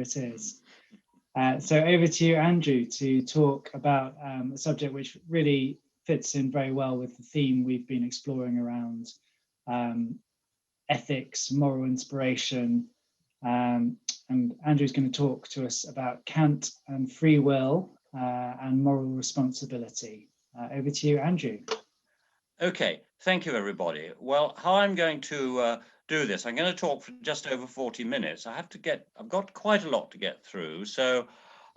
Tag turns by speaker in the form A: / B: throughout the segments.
A: it is. So over to you, Andrew, to talk about a subject which really fits in very well with the theme we've been exploring around ethics, moral inspiration. And Andrew's going to talk to us about Kant and free will and moral responsibility. Over to you, Andrew.
B: Okay, thank you, everybody. Well, how I'm going to do this, I'm going to talk for just over 40 minutes. I've got quite a lot to get through, so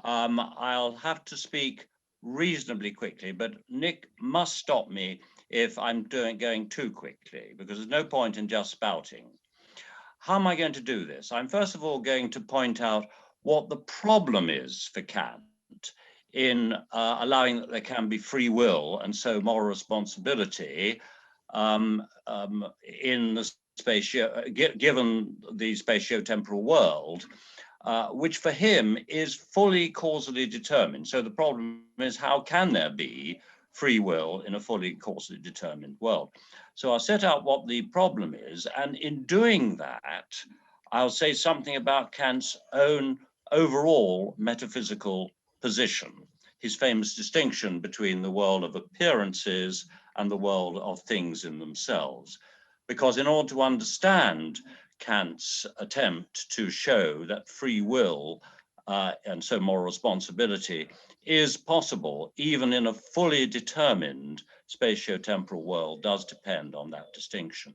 B: I'll have to speak reasonably quickly, but Nick must stop me if I'm going too quickly, because there's no point in just spouting. How am I going to do this? I'm first of all going to point out what the problem is for Kant in allowing that there can be free will and so moral responsibility in the given the spatio-temporal world, which for him is fully causally determined. So the problem is, how can there be free will in a fully causally determined world? So I'll set out what the problem is, and in doing that, I'll say something about Kant's own overall metaphysical position, his famous distinction between the world of appearances and the world of things in themselves. Because in order to understand Kant's attempt to show that free will and so moral responsibility is possible, even in a fully determined spatio-temporal world, does depend on that distinction.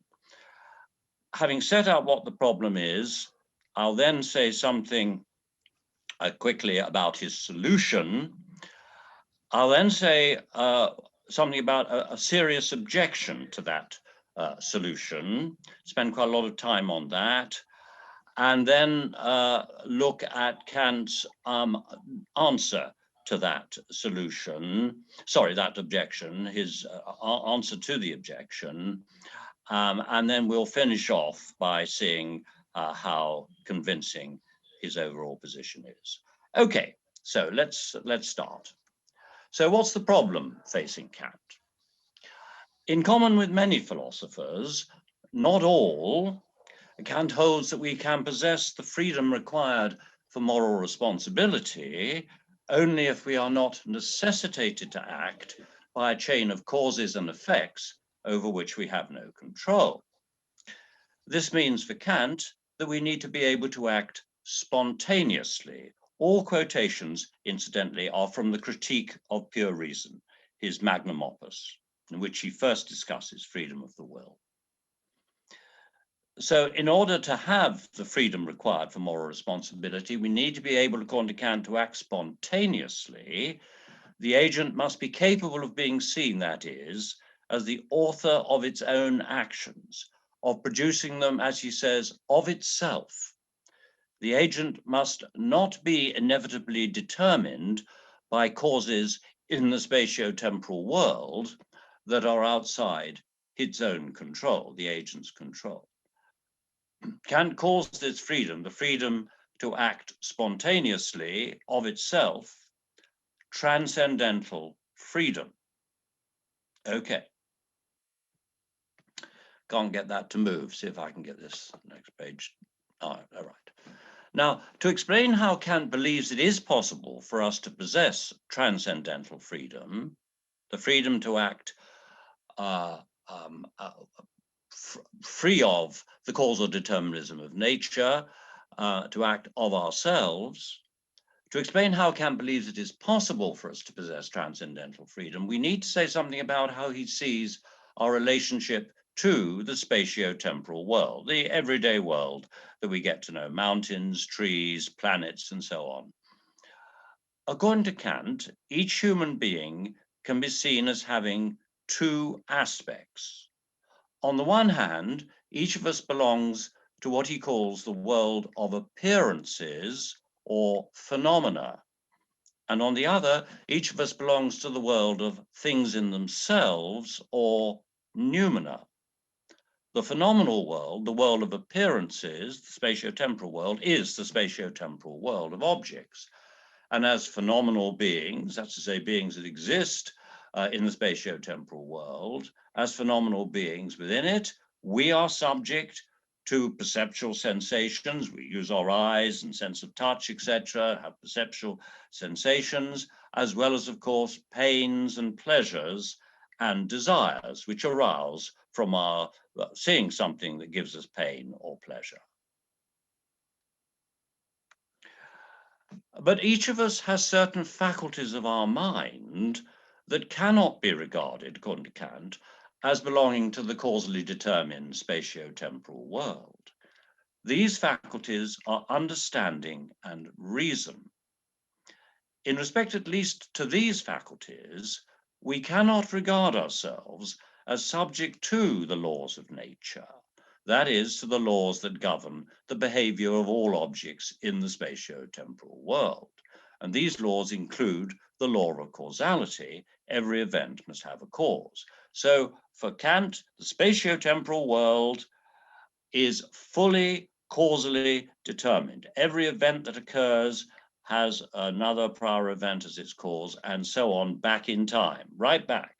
B: Having set out what the problem is, I'll then say something quickly about his solution. I'll then say something about a serious objection to that solution, spend quite a lot of time on that, and then look at Kant's answer to that solution, sorry, that objection, his answer to the objection, and then we'll finish off by seeing how convincing his overall position is. Okay, so let's start. So what's the problem facing Kant? In common with many philosophers, not all, Kant holds that we can possess the freedom required for moral responsibility only if we are not necessitated to act by a chain of causes and effects over which we have no control. This means for Kant that we need to be able to act spontaneously. All quotations, incidentally, are from the Critique of Pure Reason, his magnum opus, in which he first discusses freedom of the will. So in order to have the freedom required for moral responsibility, we need to be able, according to Kant, to act spontaneously. The agent must be capable of being seen, that is, as the author of its own actions, of producing them, as he says, of itself. The agent must not be inevitably determined by causes in the spatio-temporal world that are outside its own control, the agent's control. Kant calls this freedom, the freedom to act spontaneously of itself, transcendental freedom. Okay. Can't get that to move. See if I can get this next page. All right. Now, to explain how Kant believes it is possible for us to possess transcendental freedom, the freedom to act free of the causal determinism of nature, to act of ourselves. To explain how Kant believes it is possible for us to possess transcendental freedom, we need to say something about how he sees our relationship to the spatio-temporal world, the everyday world that we get to know, mountains, trees, planets, and so on. According to Kant, each human being can be seen as having two aspects. On the one hand, each of us belongs to what he calls the world of appearances or phenomena. And on the other, each of us belongs to the world of things in themselves or noumena. The phenomenal world, the world of appearances, the spatio-temporal world, is the spatio-temporal world of objects. And as phenomenal beings, that's to say beings that exist in the spatio-temporal world, as phenomenal beings within it, we are subject to perceptual sensations. We use our eyes and sense of touch, etc., have perceptual sensations, as well as, of course, pains and pleasures and desires, which arouse from our seeing something that gives us pain or pleasure. But each of us has certain faculties of our mind that cannot be regarded, according to Kant, as belonging to the causally determined spatio-temporal world. These faculties are understanding and reason. In respect at least to these faculties, we cannot regard ourselves as subject to the laws of nature, that is, to the laws that govern the behavior of all objects in the spatio-temporal world. And these laws include the law of causality. Every event must have a cause. So for Kant, the spatio-temporal world is fully causally determined. Every event that occurs has another prior event as its cause, and so on, back in time, right back.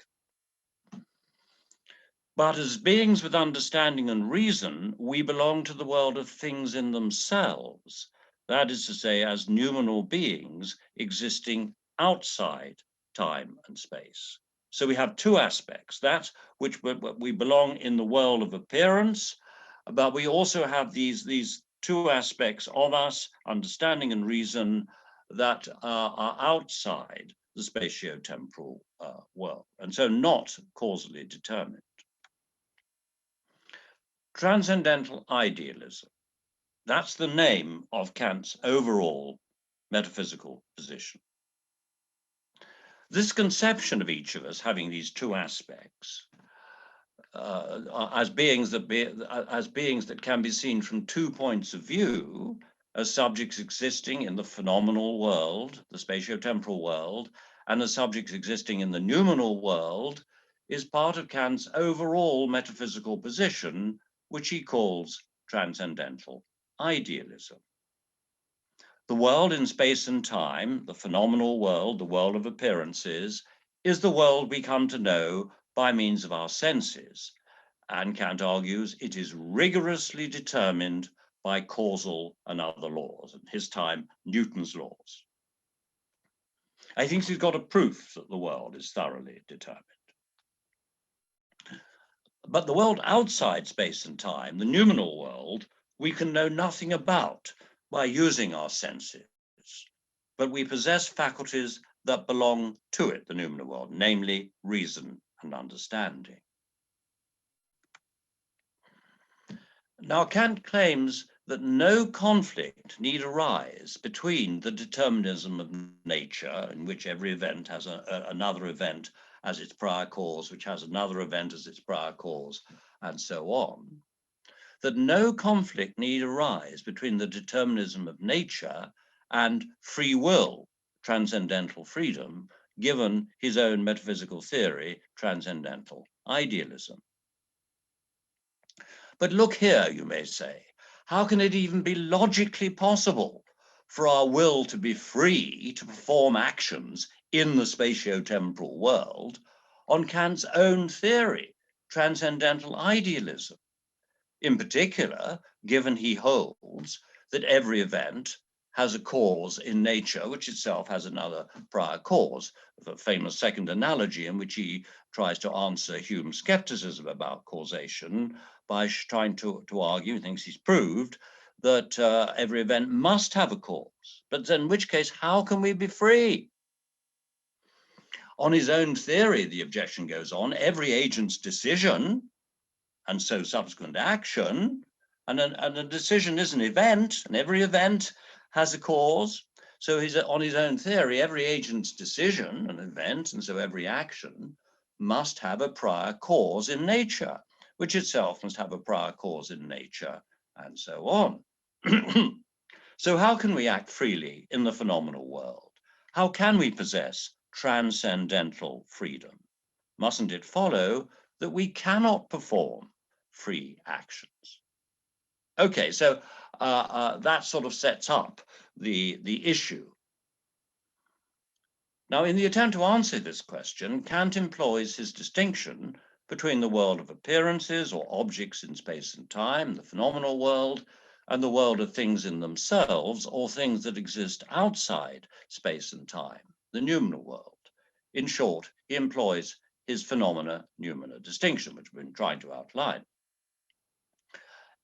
B: But as beings with understanding and reason, we belong to the world of things in themselves. That is to say, as noumenal beings existing outside time and space. So we have two aspects, that which we belong in the world of appearance, but we also have these two aspects of us, understanding and reason, that are outside the spatio-temporal world, and so not causally determined. Transcendental idealism. That's the name of Kant's overall metaphysical position. This conception of each of us having these two aspects as beings that can be seen from 2 points of view, as subjects existing in the phenomenal world, the spatio-temporal world, and as subjects existing in the noumenal world, is part of Kant's overall metaphysical position, which he calls transcendental idealism. The world in space and time, the phenomenal world, the world of appearances, is the world we come to know by means of our senses. And Kant argues it is rigorously determined by causal and other laws, in his time, Newton's laws. I think he's got a proof that the world is thoroughly determined. But the world outside space and time, the noumenal world, we can know nothing about by using our senses, but we possess faculties that belong to it, the noumenal world, namely reason and understanding. Now, Kant claims that no conflict need arise between the determinism of nature, in which every event has another event as its prior cause, which has another event as its prior cause, and so on, that no conflict need arise between the determinism of nature and free will, transcendental freedom, given his own metaphysical theory, transcendental idealism. But look here, you may say, how can it even be logically possible for our will to be free to perform actions in the spatio-temporal world on Kant's own theory, transcendental idealism? In particular, given he holds that every event has a cause in nature, which itself has another prior cause, the famous second analogy in which he tries to answer Hume's skepticism about causation by trying to argue, he thinks he's proved, that every event must have a cause. But then in which case, how can we be free? On his own theory, the objection goes on, every agent's decision, and so subsequent action, and a decision is an event, and every event has a cause. So on his own theory, every agent's decision, an event, and so every action must have a prior cause in nature, which itself must have a prior cause in nature, and so on. So how can we act freely in the phenomenal world? How can we possess transcendental freedom? Mustn't it follow that we cannot perform free actions? Okay, so that sort of sets up the issue. Now, in the attempt to answer this question, Kant employs his distinction between the world of appearances or objects in space and time, the phenomenal world, and the world of things in themselves or things that exist outside space and time, the noumenal world. In short, he employs his phenomena-noumena distinction, which we've been trying to outline.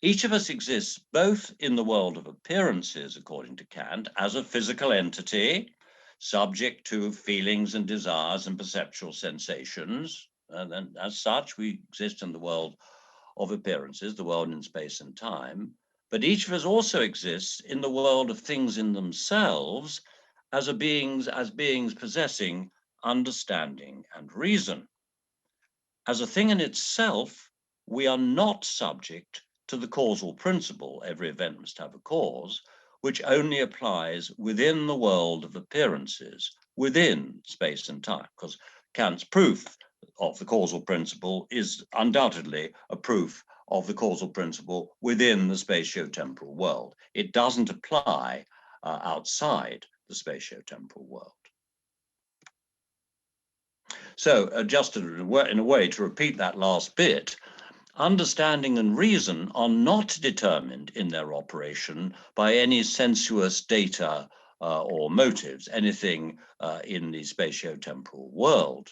B: Each of us exists both in the world of appearances, according to Kant, as a physical entity, subject to feelings and desires and perceptual sensations. And then as such, we exist in the world of appearances, the world in space and time. But each of us also exists in the world of things in themselves as beings possessing understanding and reason. As a thing in itself, we are not subject to the causal principle, every event must have a cause, which only applies within the world of appearances, within space and time, because Kant's proof of the causal principle is undoubtedly a proof of the causal principle within the spatio-temporal world. It doesn't apply outside the spatio-temporal world. So just in a way to repeat that last bit, understanding and reason are not determined in their operation by any sensuous data or motives, anything in the spatio-temporal world.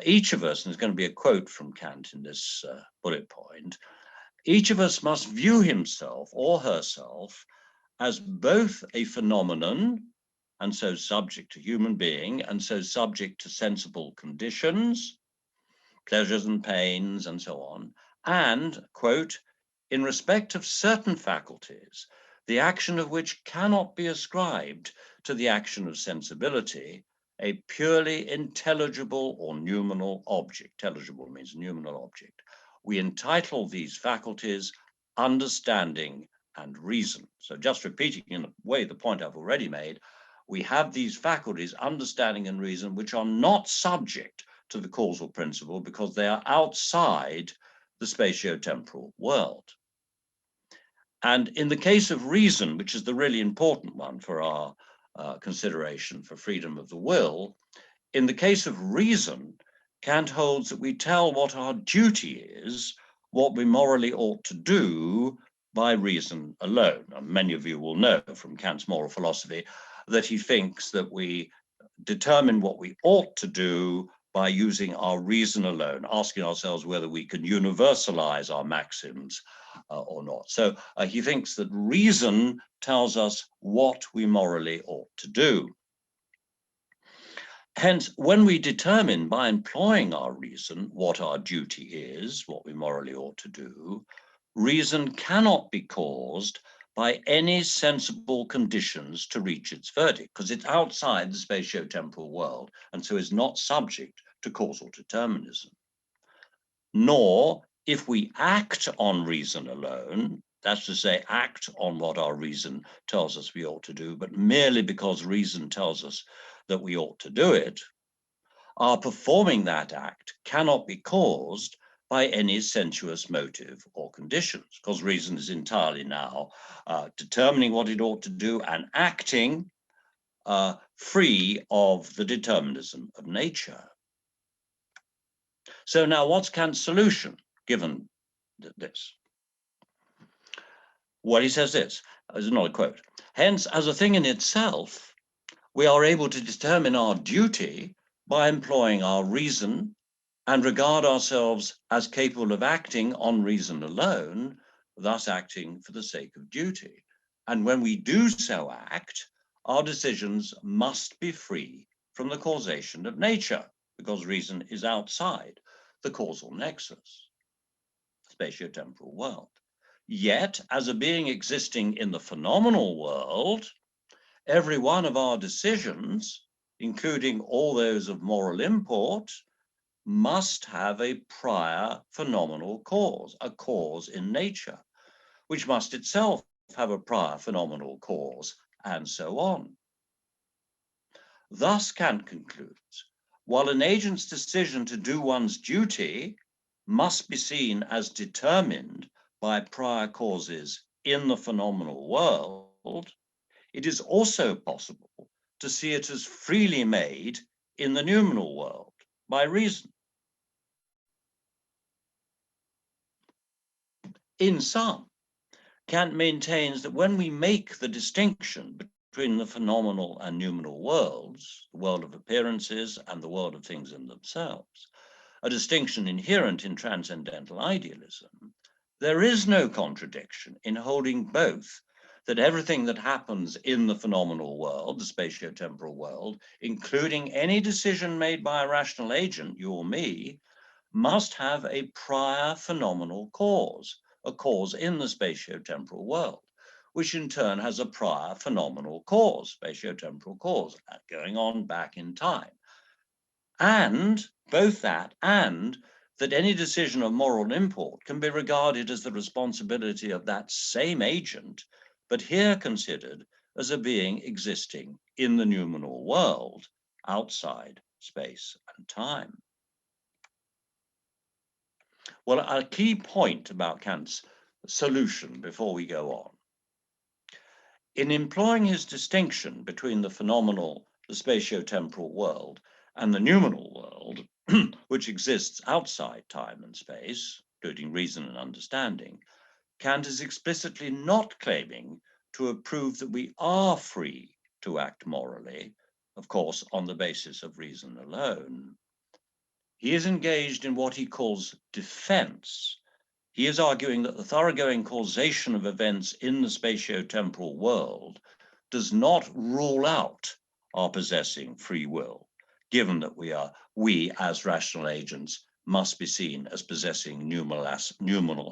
B: Each of us, and there's going to be a quote from Kant in this bullet point, each of us must view himself or herself as both a phenomenon, and so subject to human being, and so subject to sensible conditions, pleasures and pains, and so on, and, quote, in respect of certain faculties, the action of which cannot be ascribed to the action of sensibility, a purely intelligible or noumenal object. Intelligible means noumenal object. We entitle these faculties understanding and reason. So just repeating in a way the point I've already made, we have these faculties, understanding and reason, which are not subject to the causal principle because they are outside the spatio-temporal world. And in the case of reason, which is the really important one for our consideration for freedom of the will, in the case of reason, Kant holds that we tell what our duty is, what we morally ought to do by reason alone. And many of you will know from Kant's moral philosophy that he thinks that we determine what we ought to do by using our reason alone, asking ourselves whether we can universalize our maxims or not. So he thinks that reason tells us what we morally ought to do. Hence, when we determine by employing our reason what our duty is, what we morally ought to do, reason cannot be caused by any sensible conditions to reach its verdict, because it's outside the spatio-temporal world and so is not subject to causal determinism. Nor, if we act on reason alone, that's to say, act on what our reason tells us we ought to do, but merely because reason tells us that we ought to do it, our performing that act cannot be caused by any sensuous motive or conditions, because reason is entirely now determining what it ought to do and acting free of the determinism of nature. So now what's Kant's solution, given this? Well, he says this, is not a quote. Hence, as a thing in itself, we are able to determine our duty by employing our reason and regard ourselves as capable of acting on reason alone, thus acting for the sake of duty. And when we do so act, our decisions must be free from the causation of nature, because reason is outside the causal nexus, spatio-temporal world. Yet, as a being existing in the phenomenal world, every one of our decisions, including all those of moral import, must have a prior phenomenal cause, a cause in nature, which must itself have a prior phenomenal cause, and so on. Thus, Kant concludes, while an agent's decision to do one's duty must be seen as determined by prior causes in the phenomenal world, it is also possible to see it as freely made in the noumenal world by reason. in sum, Kant maintains that when we make the distinction between the phenomenal and noumenal worlds, the world of appearances and the world of things in themselves, a distinction inherent in transcendental idealism, there is no contradiction in holding both that everything that happens in the phenomenal world, the spatio-temporal world, including any decision made by a rational agent, you or me, must have a prior phenomenal cause, a cause in the spatio-temporal world, which in turn has a prior phenomenal cause, spatio-temporal cause, going on back in time. And both that and that any decision of moral import can be regarded as the responsibility of that same agent, but here considered as a being existing in the noumenal world, outside space and time. Well, a key point about Kant's solution before we go on. In employing his distinction between the phenomenal, the spatio-temporal world, and the noumenal world, which exists outside time and space, including reason and understanding, Kant is explicitly not claiming to have proved that we are free to act morally, of course, on the basis of reason alone. He is engaged in what he calls defense. He is arguing that the thoroughgoing causation of events in the spatio-temporal world does not rule out our possessing free will, given that we as rational agents must be seen as possessing noumenal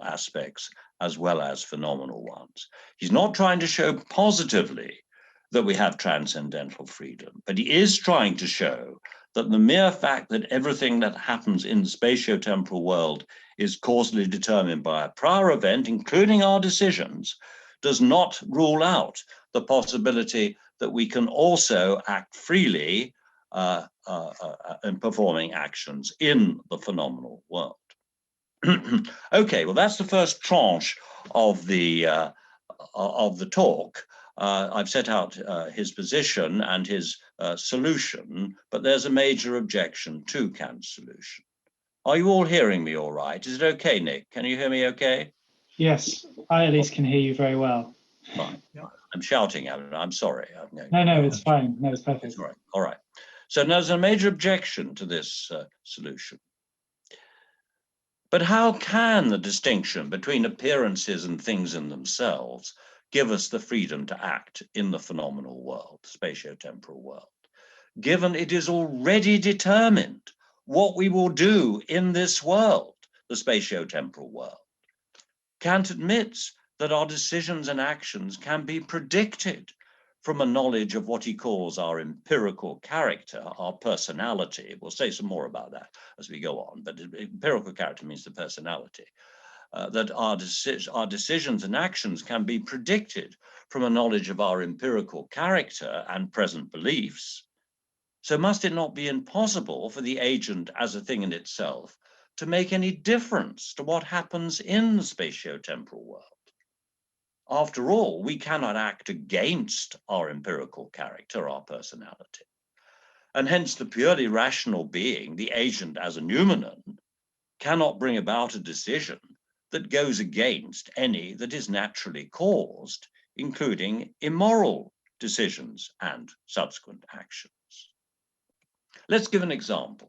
B: aspects as well as phenomenal ones. He's not trying to show positively that we have transcendental freedom, but he is trying to show that the mere fact that everything that happens in the spatio-temporal world is causally determined by a prior event, including our decisions, does not rule out the possibility that we can also act freely in performing actions in the phenomenal world. Okay, well, that's the first tranche of the talk. I've set out his position and his solution, but there's a major objection to Kant's solution. Are you all hearing me all right? Is it okay, Nick? Can you hear me okay?
A: Yes, I at least can hear you very well.
B: Fine. Yeah. I'm shouting at it. I'm sorry.
A: No, it's fine. No, it's perfect.
B: It's all right. All right. So there's a major objection to this solution. But how can the distinction between appearances and things in themselves give us the freedom to act in the phenomenal world, spatio-temporal world, given it is already determined what we will do in this world, the spatio-temporal world? Kant admits that our decisions and actions can be predicted from a knowledge of what he calls our empirical character, our personality. We'll say some more about that as we go on, but empirical character means the personality. That our decisions and actions can be predicted from a knowledge of our empirical character and present beliefs. So must it not be impossible for the agent as a thing in itself to make any difference to what happens in the spatio-temporal world? After all, we cannot act against our empirical character, our personality. And hence the purely rational being, the agent as a noumenon, cannot bring about a decision that goes against any that is naturally caused, including immoral decisions and subsequent actions. Let's give an example.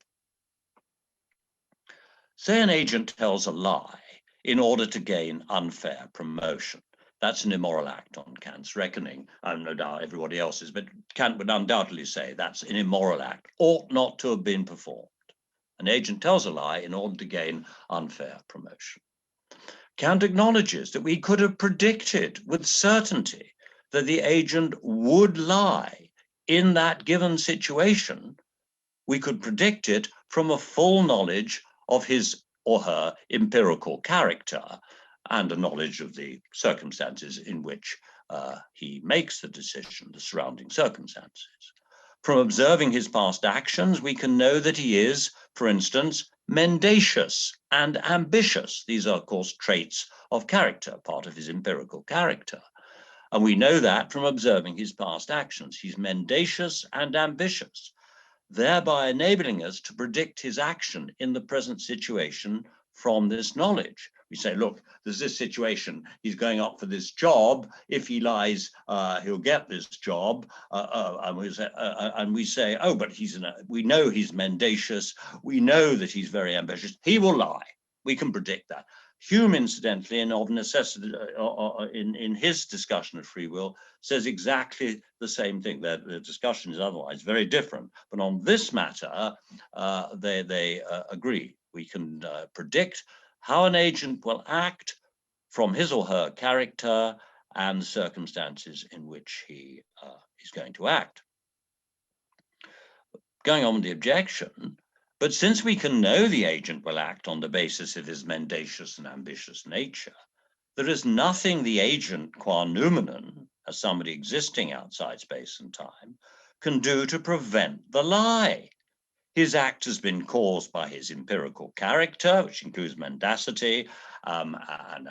B: Say an agent tells a lie in order to gain unfair promotion. That's an immoral act on Kant's reckoning. I'm no doubt everybody else's, but Kant would undoubtedly say that's an immoral act, ought not to have been performed. An agent tells a lie in order to gain unfair promotion. Kant acknowledges that we could have predicted with certainty that the agent would lie in that given situation. We could predict it from a full knowledge of his or her empirical character and a knowledge of the circumstances in which he makes the decision, the surrounding circumstances. From observing his past actions, we can know that he is, for instance, mendacious and ambitious. These are, of course, traits of character, part of his empirical character. And we know that from observing his past actions. He's mendacious and ambitious, thereby enabling us to predict his action in the present situation from this knowledge. We say, look, there's this situation. He's going up for this job. If he lies, he'll get this job. And we say, oh, but we know he's mendacious. We know that he's very ambitious. He will lie. We can predict that. Hume, incidentally, and of necessity, in his discussion of free will, says exactly the same thing. The discussion is otherwise very different. But on this matter, they agree. We can predict how an agent will act from his or her character and the circumstances in which he is going to act. Going on with the objection, but since we can know the agent will act on the basis of his mendacious and ambitious nature, there is nothing the agent qua noumenon, as somebody existing outside space and time, can do to prevent the lie. His act has been caused by his empirical character, which includes mendacity and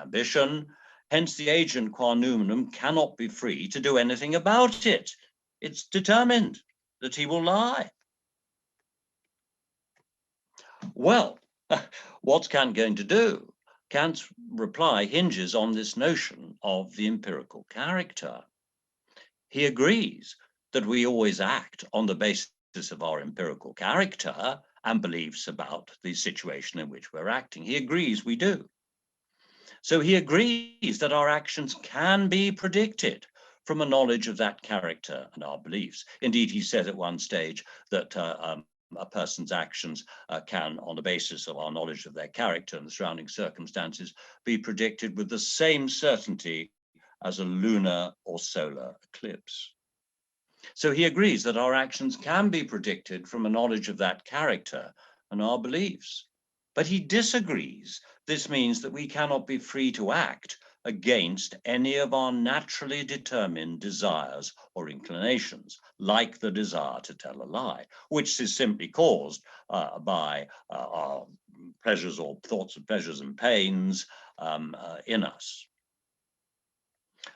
B: ambition. Hence, the agent qua noumenon cannot be free to do anything about it. It's determined that he will lie. Well, what's Kant going to do? Kant's reply hinges on this notion of the empirical character. He agrees that we always act on the basis of our empirical character and beliefs about the situation in which we're acting. He agrees we do. So he agrees that our actions can be predicted from a knowledge of that character and our beliefs. Indeed, he said at one stage that a person's actions can, on the basis of our knowledge of their character and the surrounding circumstances, be predicted with the same certainty as a lunar or solar eclipse. So he agrees that our actions can be predicted from a knowledge of that character and our beliefs. But he disagrees. This means that we cannot be free to act against any of our naturally determined desires or inclinations, like the desire to tell a lie, which is simply caused by our pleasures or thoughts of pleasures and pains in us.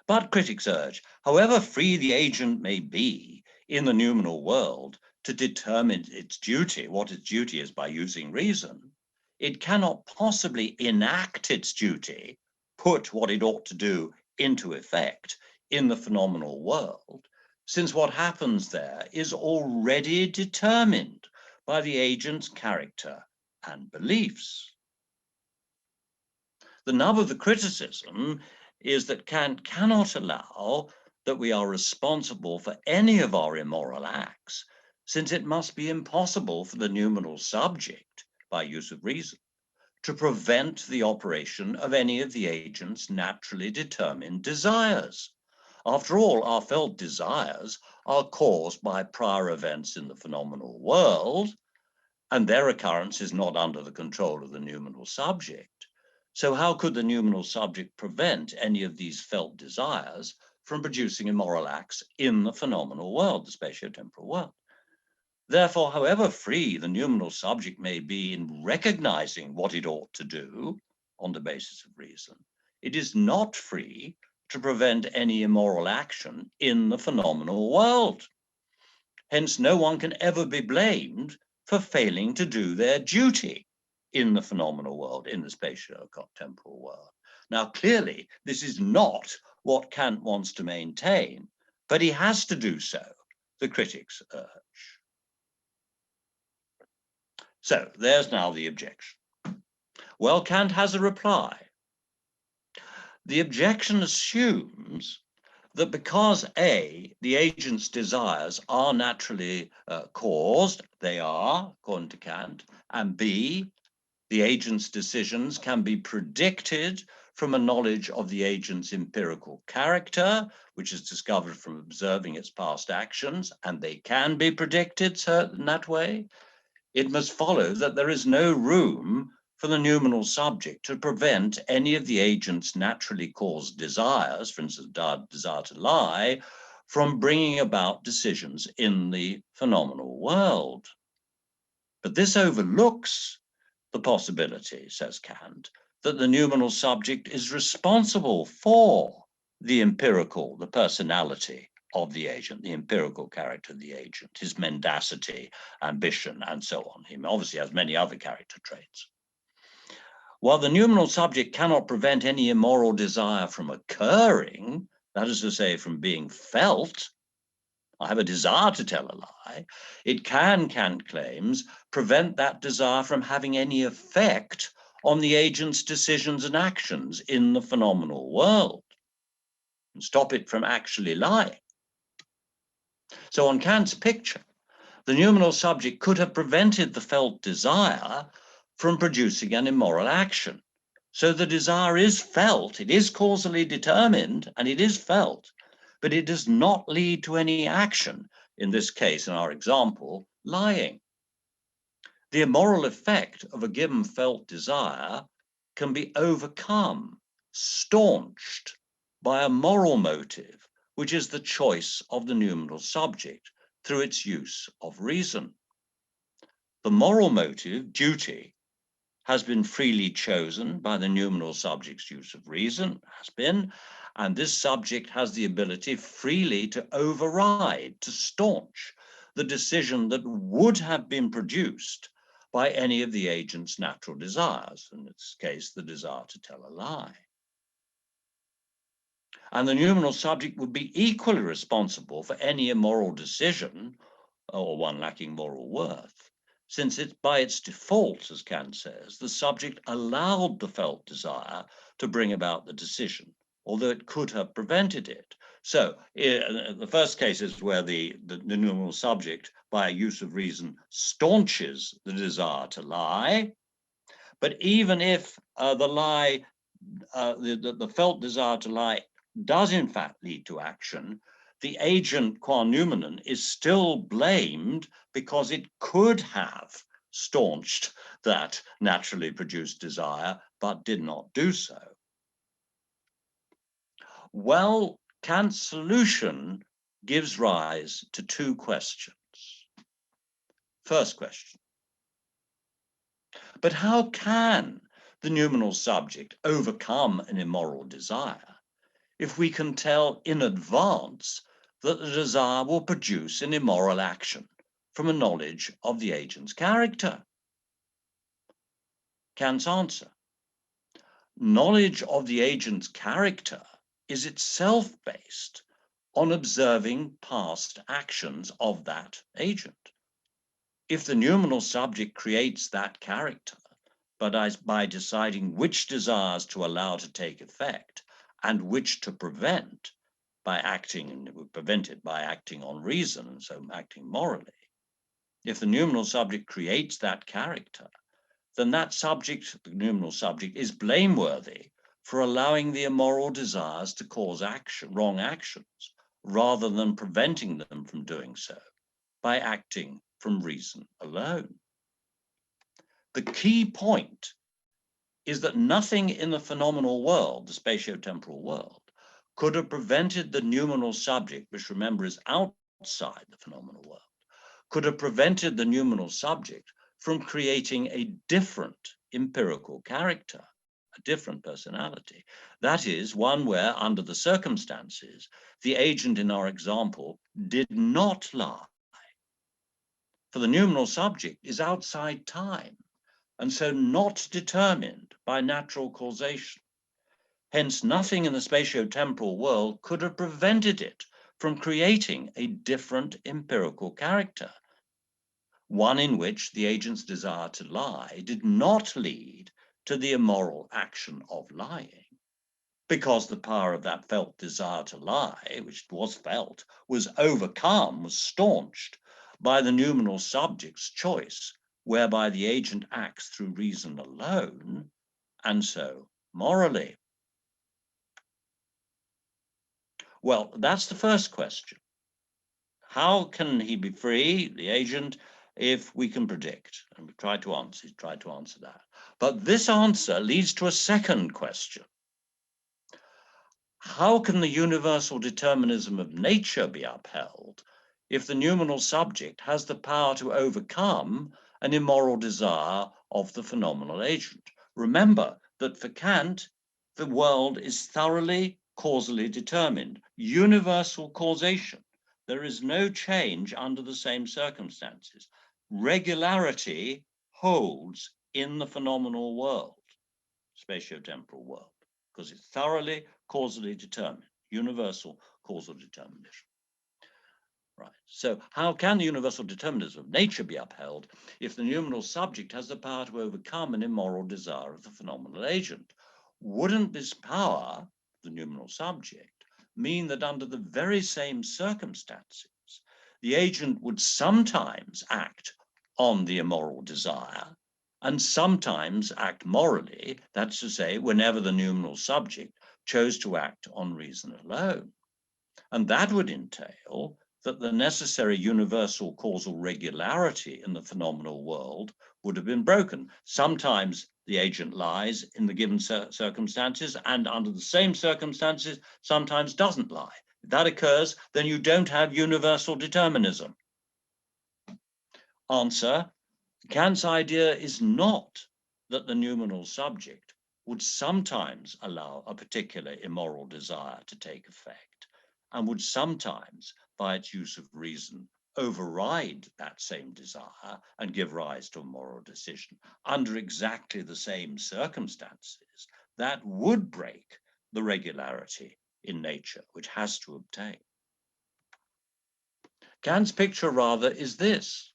B: But critics urge, however free the agent may be in the noumenal world to determine its duty, what its duty is by using reason, it cannot possibly enact its duty, put what it ought to do into effect in the phenomenal world, since what happens there is already determined by the agent's character and beliefs. The nub of the criticism is that Kant cannot allow that we are responsible for any of our immoral acts, since it must be impossible for the noumenal subject, by use of reason, to prevent the operation of any of the agent's naturally determined desires. After all, our felt desires are caused by prior events in the phenomenal world, and their occurrence is not under the control of the noumenal subject. So how could the noumenal subject prevent any of these felt desires from producing immoral acts in the phenomenal world, the spatiotemporal world? Therefore, however free the noumenal subject may be in recognizing what it ought to do on the basis of reason, it is not free to prevent any immoral action in the phenomenal world. Hence, no one can ever be blamed for failing to do their duty in the phenomenal world, in the spatio-temporal world. Now, clearly, this is not what Kant wants to maintain, but he has to do so, the critics urge. So there's now the objection. Well, Kant has a reply. The objection assumes that because A, the agent's desires are naturally caused, they are, according to Kant, and B, the agent's decisions can be predicted from a knowledge of the agent's empirical character, which is discovered from observing its past actions, and they can be predicted in that way, it must follow that there is no room for the noumenal subject to prevent any of the agent's naturally caused desires, for instance, desire to lie, from bringing about decisions in the phenomenal world. But this overlooks the possibility, says Kant, that the noumenal subject is responsible for the empirical, the personality of the agent, the empirical character of the agent, his mendacity, ambition, and so on. He obviously has many other character traits. While the numinal subject cannot prevent any immoral desire from occurring, that is to say, from being felt, I have a desire to tell a lie, it can, Kant claims, prevent that desire from having any effect on the agent's decisions and actions in the phenomenal world, and stop it from actually lying. So on Kant's picture, the numinal subject could have prevented the felt desire from producing an immoral action. So the desire is felt, it is causally determined, and it is felt, but it does not lead to any action, in this case, in our example, lying. The immoral effect of a given felt desire can be overcome, staunched by a moral motive, which is the choice of the numinal subject through its use of reason. The moral motive, duty, has been freely chosen by the numinal subject's use of reason, and this subject has the ability freely to override, to staunch the decision that would have been produced by any of the agent's natural desires, in this case, the desire to tell a lie. And the numinal subject would be equally responsible for any immoral decision, or one lacking moral worth, since it's by its default, as Kant says, the subject allowed the felt desire to bring about the decision, although it could have prevented it. So the first case is where the numinal subject, by a use of reason, staunches the desire to lie. But even if the lie, the felt desire to lie does in fact lead to action, the agent qua noumenon is still blamed because it could have staunched that naturally produced desire, but did not do so. Well, Kant's solution gives rise to two questions. First question, but how can the numinal subject overcome an immoral desire if we can tell in advance that the desire will produce an immoral action from a knowledge of the agent's character? Kant's answer: knowledge of the agent's character is itself based on observing past actions of that agent. If the numinal subject creates that character, but by deciding which desires to allow to take effect and which to prevent by prevent it by acting on reason, and so acting morally. If the numinal subject creates that character, then that subject, the numinal subject, is blameworthy for allowing the immoral desires to cause wrong actions, rather than preventing them from doing so by acting from reason alone. The key point is that nothing in the phenomenal world, the spatio-temporal world, could have prevented the numinal subject, which remember is outside the phenomenal world, could have prevented the numinal subject from creating a different empirical character, a different personality. That is, one where, under the circumstances, the agent in our example did not lie. For the numinal subject is outside time, and so not determined by natural causation. Hence, nothing in the spatio-temporal world could have prevented it from creating a different empirical character, one in which the agent's desire to lie did not lead to the immoral action of lying, because the power of that felt desire to lie, which was felt, was overcome, was staunched by the numinal subject's choice, whereby the agent acts through reason alone, and so morally. Well, that's the first question. How can he be free, the agent, if we can predict? And we try to answer that. But this answer leads to a second question. How can the universal determinism of nature be upheld if the numinal subject has the power to overcome an immoral desire of the phenomenal agent? Remember that for Kant, the world is thoroughly causally determined, universal causation. There is no change under the same circumstances. Regularity holds in the phenomenal world. spatiotemporal world, because it's thoroughly causally determined, universal causal determinism. Right. So how can the universal determinism of nature be upheld if the noumenal subject has the power to overcome an immoral desire of the phenomenal agent? Wouldn't this power, the noumenal subject, mean that under the very same circumstances, the agent would sometimes act on the immoral desire and sometimes act morally, that's to say, whenever the noumenal subject chose to act on reason alone? And that would entail that the necessary universal causal regularity in the phenomenal world would have been broken. Sometimes the agent lies in the given circumstances, and under the same circumstances, sometimes doesn't lie. If that occurs, then you don't have universal determinism. Answer: Kant's idea is not that the noumenal subject would sometimes allow a particular immoral desire to take effect, and would sometimes, by its use of reason, override that same desire and give rise to a moral decision under exactly the same circumstances. That would break the regularity in nature, which has to obtain. Kant's picture, rather, is this.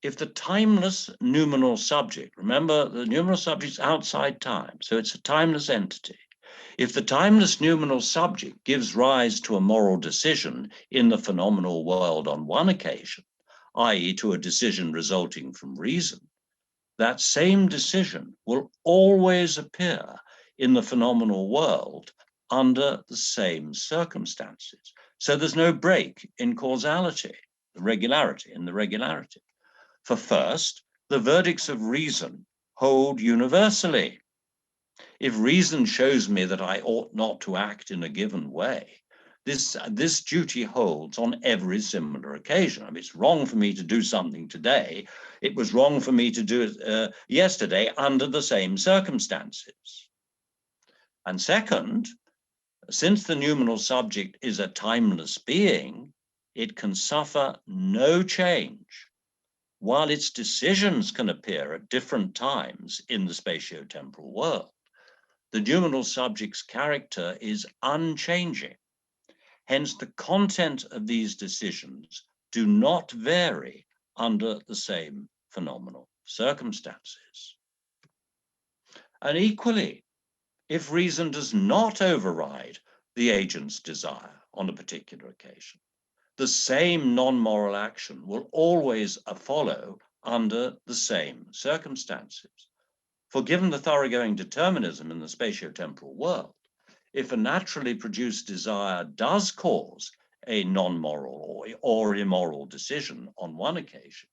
B: If the timeless noumenal subject, remember the noumenal subject's outside time, so it's a timeless entity. If the timeless noumenal subject gives rise to a moral decision in the phenomenal world on one occasion, i.e. to a decision resulting from reason, that same decision will always appear in the phenomenal world under the same circumstances. So there's no break in causality, the regularity. For first, the verdicts of reason hold universally. If reason shows me that I ought not to act in a given way, this duty holds on every similar occasion. I mean, it's wrong for me to do something today. It was wrong for me to do it yesterday under the same circumstances. And second, since the noumenal subject is a timeless being, it can suffer no change, while its decisions can appear at different times in the spatiotemporal world. The noumenal subject's character is unchanging. Hence, the content of these decisions do not vary under the same phenomenal circumstances. And equally, if reason does not override the agent's desire on a particular occasion, the same non-moral action will always follow under the same circumstances. For given the thoroughgoing determinism in the spatiotemporal world, if a naturally produced desire does cause a non-moral or immoral decision on one occasion,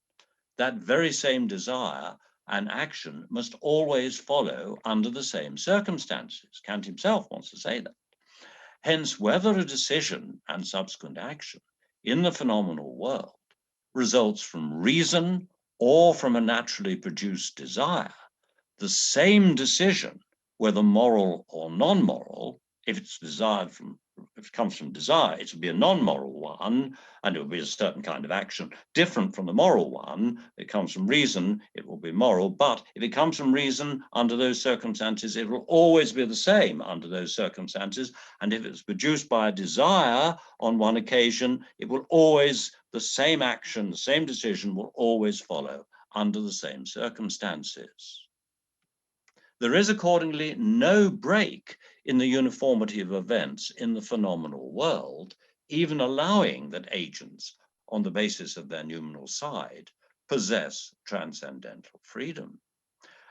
B: that very same desire and action must always follow under the same circumstances. Kant himself wants to say that. Hence, whether a decision and subsequent action in the phenomenal world results from reason or from a naturally produced desire, the same decision, whether moral or non-moral, if it comes from desire, it will be a non-moral one, and it will be a certain kind of action different from the moral one. It comes from reason, it will be moral, but if it comes from reason under those circumstances, it will always be the same under those circumstances. And if it's produced by a desire on one occasion, it will always, the same action, the same decision will always follow under the same circumstances. There is accordingly no break in the uniformity of events in the phenomenal world, even allowing that agents, on the basis of their noumenal side, possess transcendental freedom.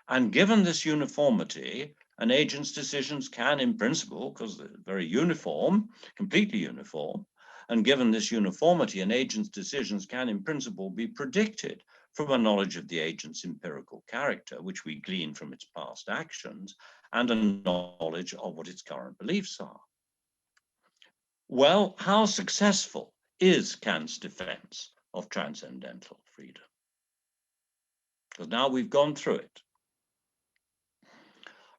B: And given this uniformity, an agent's decisions can, in principle, because they're very uniform, completely uniform, and given this uniformity, an agent's decisions can, in principle, be predicted from a knowledge of the agent's empirical character, which we glean from its past actions, and a knowledge of what its current beliefs are. Well, how successful is Kant's defense of transcendental freedom? Because now we've gone through it.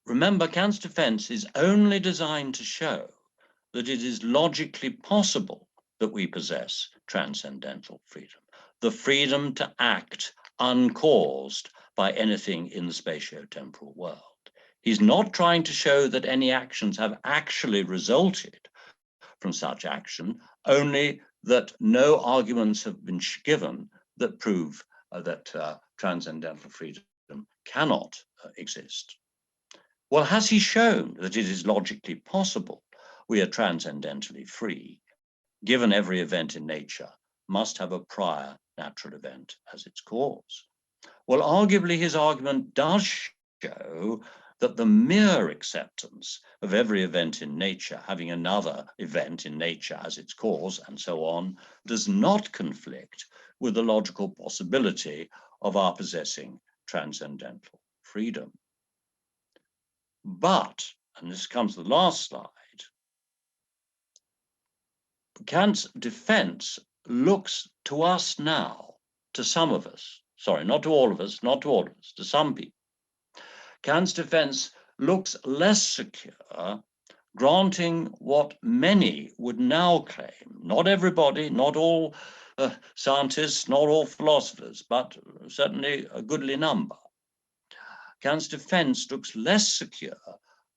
B: Remember, Kant's defense is only designed to show that it is logically possible that we possess transcendental freedom, the freedom to act uncaused by anything in the spatiotemporal world. He's not trying to show that any actions have actually resulted from such action, only that no arguments have been given that prove that transcendental freedom cannot exist. Well, has he shown that it is logically possible we are transcendentally free, given every event in nature must have a prior natural event as its cause? Well, arguably his argument does show that the mere acceptance of every event in nature having another event in nature as its cause and so on does not conflict with the logical possibility of our possessing transcendental freedom. But, and this comes to the last slide, Kant's defense looks to us now, to some of us, sorry, not to all of us, not to all of us, to some people. Kant's defense looks less secure, granting what many would now claim, not everybody, not all scientists, not all philosophers, but certainly a goodly number. Kant's defense looks less secure,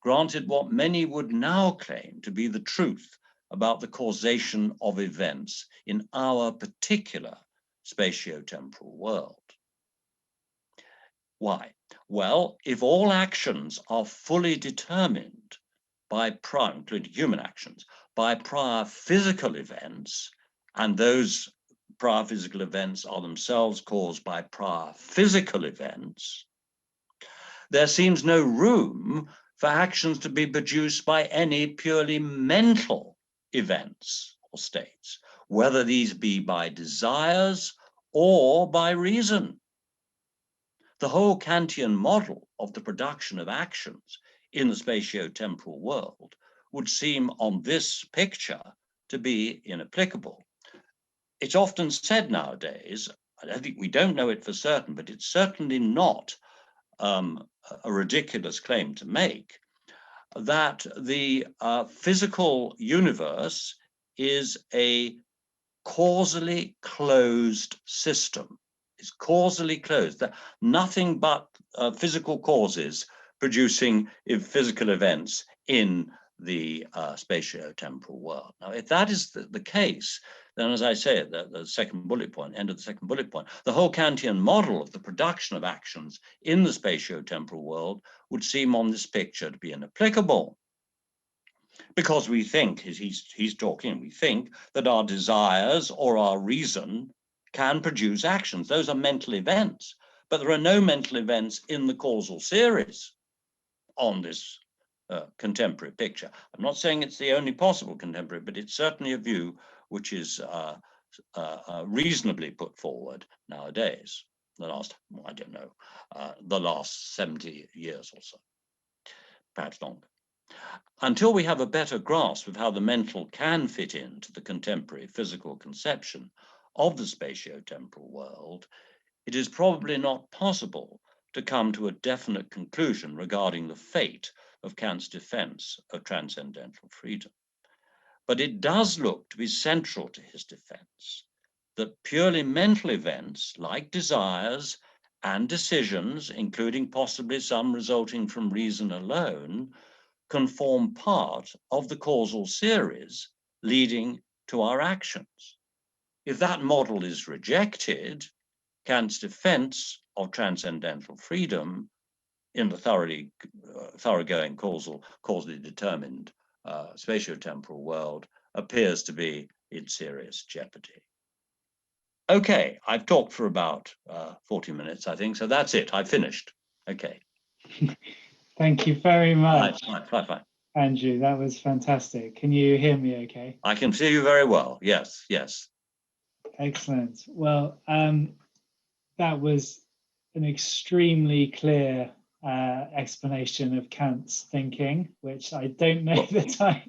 B: granted what many would now claim to be the truth about the causation of events in our particular spatio-temporal world. Why? Well, if all actions are fully determined by prior, including human actions, by prior physical events, and those prior physical events are themselves caused by prior physical events, there seems no room for actions to be produced by any purely mental events or states, whether these be by desires or by reason. The whole Kantian model of the production of actions in the spatio-temporal world would seem on this picture to be inapplicable. It's often said nowadays, I think we don't know it for certain, but it's certainly not a ridiculous claim to make, that the physical universe is a causally closed system. It's causally closed, that nothing but physical causes producing physical events in the spatio-temporal world. Now, if that is the case, then as I say at the second bullet point, end of the second bullet point, the whole Kantian model of the production of actions in the spatio-temporal world would seem on this picture to be inapplicable. Because we think, he's talking, we think that our desires or our reason can produce actions. Those are mental events, but there are no mental events in the causal series on this contemporary picture. I'm not saying it's the only possible contemporary, but it's certainly a view which is reasonably put forward nowadays. The last, I don't know, the last 70 years or so, perhaps longer. Until we have a better grasp of how the mental can fit into the contemporary physical conception of the spatio-temporal world, it is probably not possible to come to a definite conclusion regarding the fate of Kant's defense of transcendental freedom. But it does look to be central to his defense that purely mental events like desires and decisions, including possibly some resulting from reason alone, can form part of the causal series leading to our actions. If that model is rejected, Kant's defense of transcendental freedom in the thoroughgoing causally determined spatio-temporal world appears to be in serious jeopardy. Okay, I've talked for about 40 minutes, I think, so that's it. I've finished. Okay.
A: Thank you very much,
B: fine.
A: Andrew. That was fantastic. Can you hear me okay?
B: I can hear you very well. Yes.
A: Excellent. Well, that was an extremely clear explanation of Kant's thinking, which I don't know that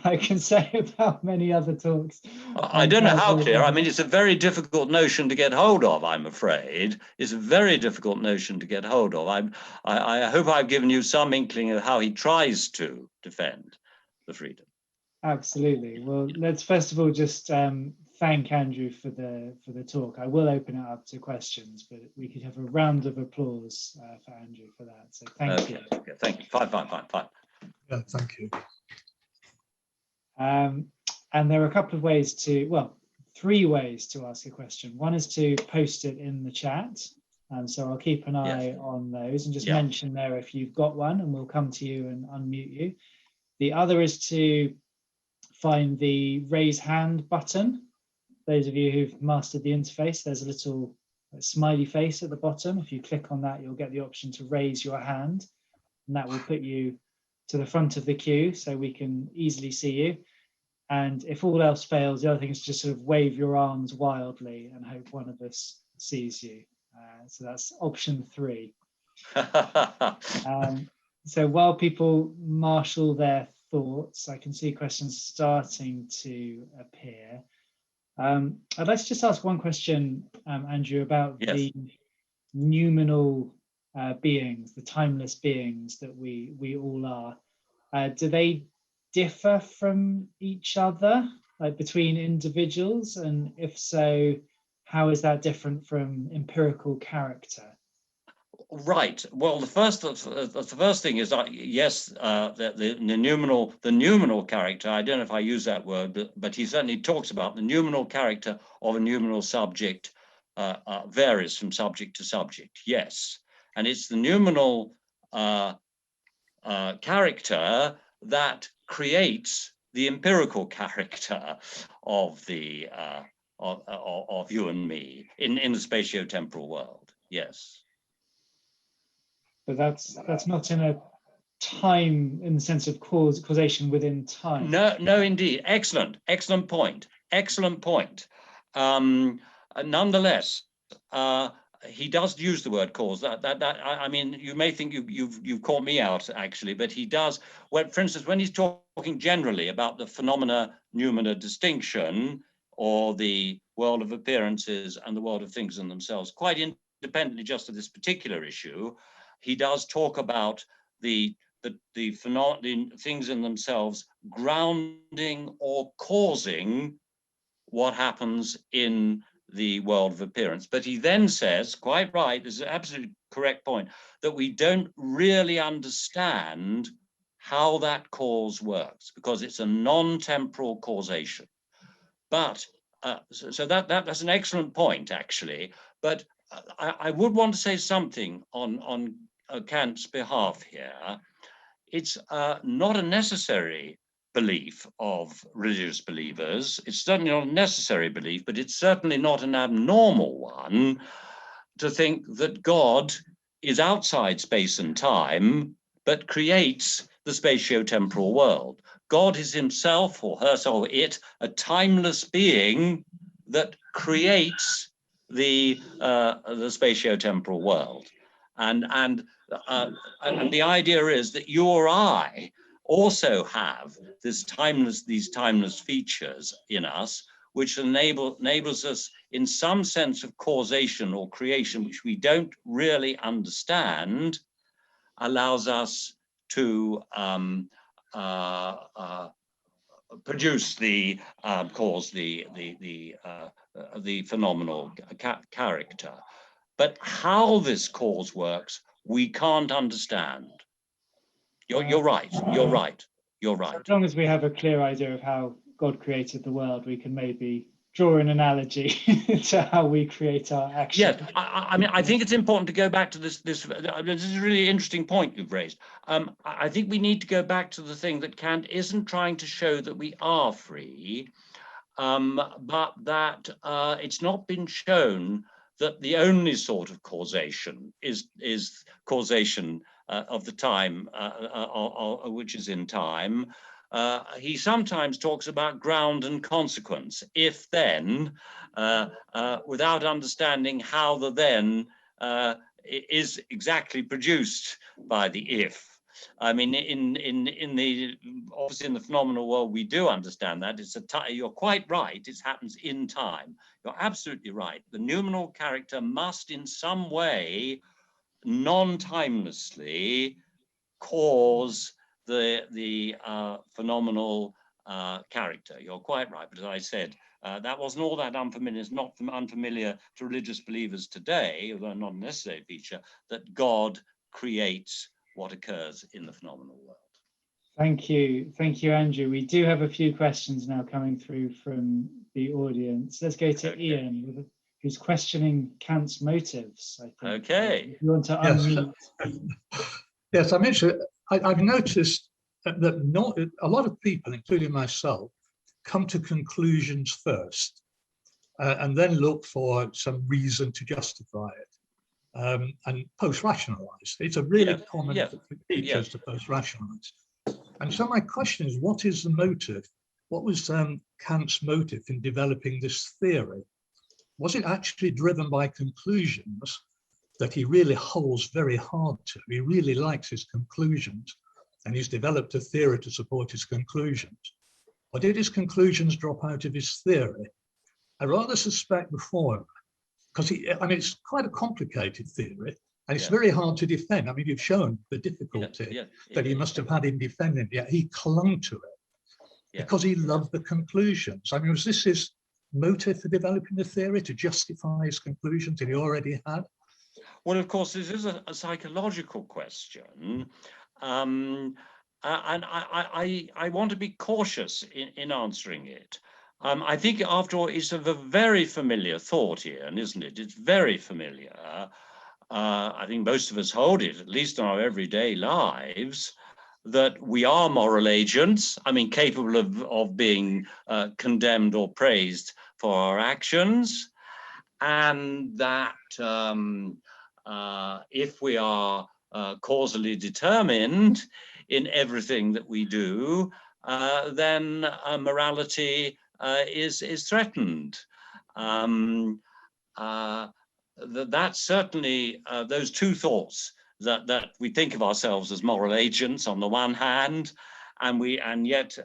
A: I can say about many other talks.
B: I don't know how clear. I mean, it's a very difficult notion to get hold of, I'm afraid. It's a very difficult notion to get hold of. I hope I've given you some inkling of how he tries to defend the freedom.
A: Absolutely. Well, let's first of all just thank Andrew for the talk. I will open it up to questions, but we could have a round of applause for Andrew for that. So thank you.
B: Okay, thank you. Fine.
C: Yeah, thank you.
A: And there are a couple of ways to, well, 3 ways to ask a question. One is to post it in the chat. And so I'll keep an eye on those and just mention there if you've got one, and we'll come to you and unmute you. The other is to find the raise hand button. Those of you who've mastered the interface, there's a little smiley face at the bottom. If you click on that, you'll get the option to raise your hand, and that will put you to the front of the queue so we can easily see you. And if all else fails, the other thing is just sort of wave your arms wildly and hope one of us sees you. So that's option 3. So while people marshal their thoughts, I can see questions starting to appear. I'd like to just ask one question, Andrew, about the noumenal beings, the timeless beings that we all are. Do they differ from each other, like between individuals? And if so, how is that different from empirical character?
B: Right. Well, the first thing is that yes, the noumenal character. I don't know if I use that word, but he certainly talks about the noumenal character of a noumenal subject varies from subject to subject. Yes, and it's the noumenal character that creates the empirical character of the of you and me in the spatio-temporal world. Yes.
A: But that's not in a time, in the sense of causation within time.
B: No, indeed. Excellent point. Nonetheless, he does use the word cause. I mean, you may think you've caught me out actually, but he does. Well, for instance, when he's talking generally about the phenomena-noumena distinction, or the world of appearances and the world of things in themselves, quite independently just of this particular issue, he does talk about the things in themselves grounding or causing what happens in the world of appearance. But he then says, quite right, this is an absolutely correct point, that we don't really understand how that cause works because it's a non-temporal causation. But so that's an excellent point, actually. But I would want to say something on Kant's behalf here. It's not a necessary belief of religious believers. It's certainly not a necessary belief, but it's certainly not an abnormal one to think that God is outside space and time, but creates the spatio-temporal world. God is himself or herself or it, a timeless being that creates the spatio-temporal world. And the idea is that you or I also have these timeless features in us, which enables us in some sense of causation or creation, which we don't really understand, allows us to produce the cause the phenomenal character. But how this cause works, we can't understand. You're right.
A: As long as we have a clear idea of how God created the world, we can maybe draw an analogy to how we create our action.
B: Yes, I mean, I think it's important to go back to this is a really interesting point you've raised. I think we need to go back to the thing that Kant isn't trying to show that we are free, but that it's not been shown that the only sort of causation is causation of the time, which is in time. He sometimes talks about ground and consequence, if then, without understanding how the then is exactly produced by the if. I mean, obviously in the phenomenal world, we do understand that. You're quite right, it happens in time. You're absolutely right. The noumenal character must in some way, non-timelessly, cause the phenomenal character. You're quite right, but as I said, that wasn't all that unfamiliar. It's not unfamiliar to religious believers today, although not a necessary feature, that God creates what occurs in the phenomenal world.
A: Thank you, Andrew. We do have a few questions now coming through from the audience. Let's go to Ian, who's questioning Kant's motives, I think.
B: Okay.
A: If you want to unmute.
C: Yes, I've noticed that not a lot of people, including myself, come to conclusions first and then look for some reason to justify it and post-rationalize. It's a really common feature to post-rationalize. And so my question is, what is the motive? What was Kant's motive in developing this theory? Was it actually driven by conclusions that he really holds very hard to? He really likes his conclusions, and he's developed a theory to support his conclusions. Or did his conclusions drop out of his theory? I rather suspect the former, because it's quite a complicated theory, and it's very hard to defend. I mean, you've shown the difficulty that he must have had in defending it, yet he clung to it because he loved the conclusions. I mean, was this his motive for developing the theory, to justify his conclusions that he already had?
B: Well, of course, this is a psychological question. And I want to be cautious in answering it. I think, after all, it's a very familiar thought here, isn't it? It's very familiar. I think most of us hold it, at least in our everyday lives, that we are moral agents, capable of being condemned or praised for our actions, and that if we are causally determined in everything that we do, then morality is threatened. That's certainly those two thoughts, that we think of ourselves as moral agents on the one hand, and yet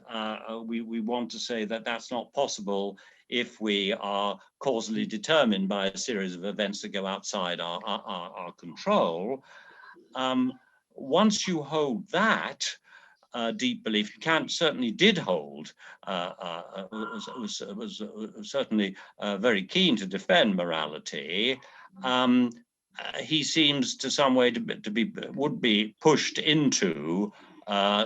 B: we want to say that that's not possible if we are causally determined by a series of events that go outside our control. Once you hold that deep belief, Kant certainly did hold, was certainly very keen to defend morality. He seems to some way would be pushed into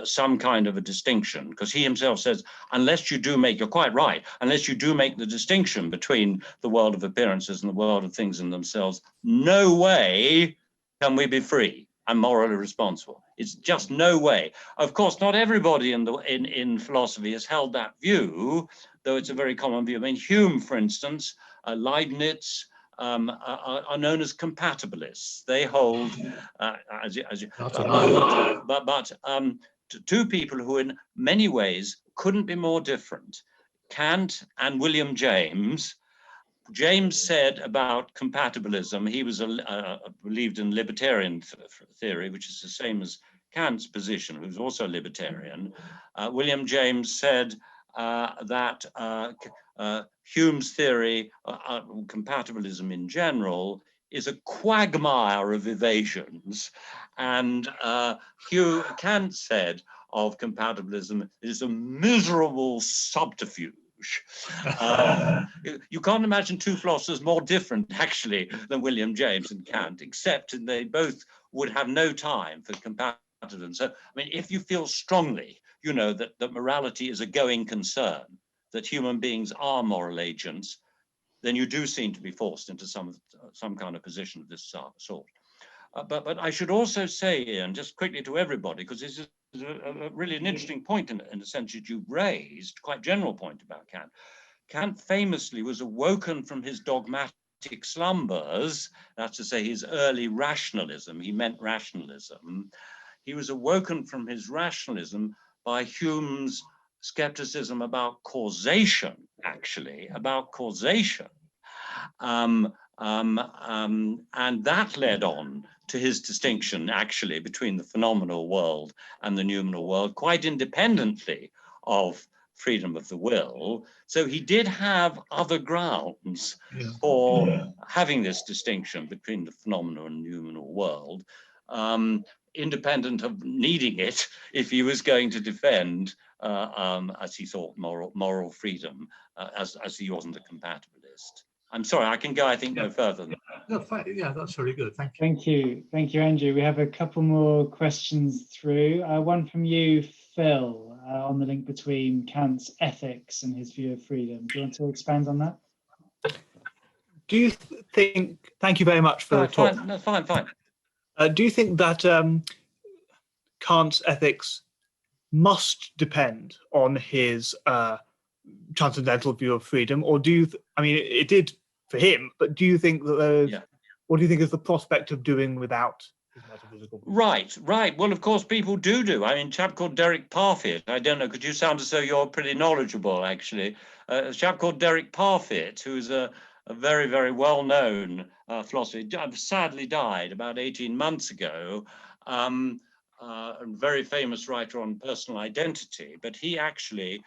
B: some kind of a distinction, because he himself says, unless you do make, you're quite right, unless you do make the distinction between the world of appearances and the world of things in themselves, no way can we be free and morally responsible. It's just no way. Of course, not everybody in philosophy has held that view, though it's a very common view. I mean, Hume, for instance, Leibniz, are known as compatibilists. They hold, two people who in many ways couldn't be more different, Kant and William James. James said about compatibilism, he was believed in libertarian theory, which is the same as Kant's position, who's also libertarian. William James said that Hume's theory, compatibilism in general, is a quagmire of evasions. And Kant said of compatibilism, it is a miserable subterfuge. You can't imagine two philosophers more different, actually, than William James and Kant, except they both would have no time for compatibilism. So, I mean, if you feel strongly, that morality is a going concern, that human beings are moral agents, then you do seem to be forced into some kind of position of this sort. But I should also say, Ian, just quickly to everybody, because this is really an interesting point in the sense that you've raised, quite general point about Kant. Kant famously was awoken from his dogmatic slumbers, that's to say his early rationalism, he meant rationalism. He was awoken from his rationalism by Hume's skepticism about causation, actually, about causation. And that led on to his distinction, actually, between the phenomenal world and the noumenal world, quite independently of freedom of the will. So he did have other grounds for having this distinction between the phenomenal and noumenal world, independent of needing it if he was going to defend as he thought moral freedom, as he wasn't a compatibilist. I'm sorry, I can go, I think, no further than
C: No, yeah, that's very good. Thank you.
A: Thank you, Andrew. We have a couple more questions through. One from you, Phil, on the link between Kant's ethics and his view of freedom. Do you want to expand on that?
D: Do you think? Thank you very much for the talk.
B: Fine, no, fine.
D: Do you think that Kant's ethics must depend on his transcendental view of freedom, or do you? I mean, it did for him, but do you think that there's?
B: Yeah.
D: What do you think is the prospect of doing without his metaphysical view?
B: Right. Well, of course, people do. I mean, a chap called Derek Parfit. I don't know. Could you sound as though you're pretty knowledgeable, actually? A chap called Derek Parfit, who's a very, very well-known philosopher, sadly died about 18 months ago. A very famous writer on personal identity, but he actually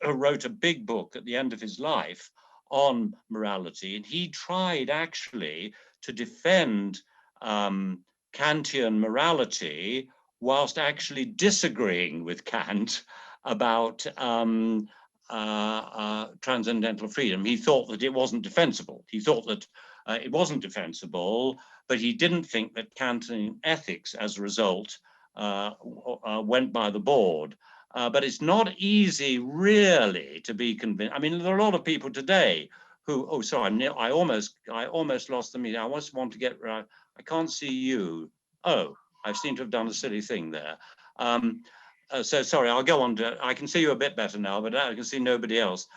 B: wrote a big book at the end of his life on morality, and he tried actually to defend Kantian morality whilst actually disagreeing with Kant about transcendental freedom. He thought that it wasn't defensible. He thought that it wasn't defensible, but he didn't think that Kantian ethics, as a result, went by the board. But it's not easy, really, to be convinced. I mean, there are a lot of people today who, oh, sorry, I almost lost the meeting. I just want to get, I can't see you. Oh, I seem to have done a silly thing there. So sorry, I'll go on to, I can see you a bit better now, but I can see nobody else.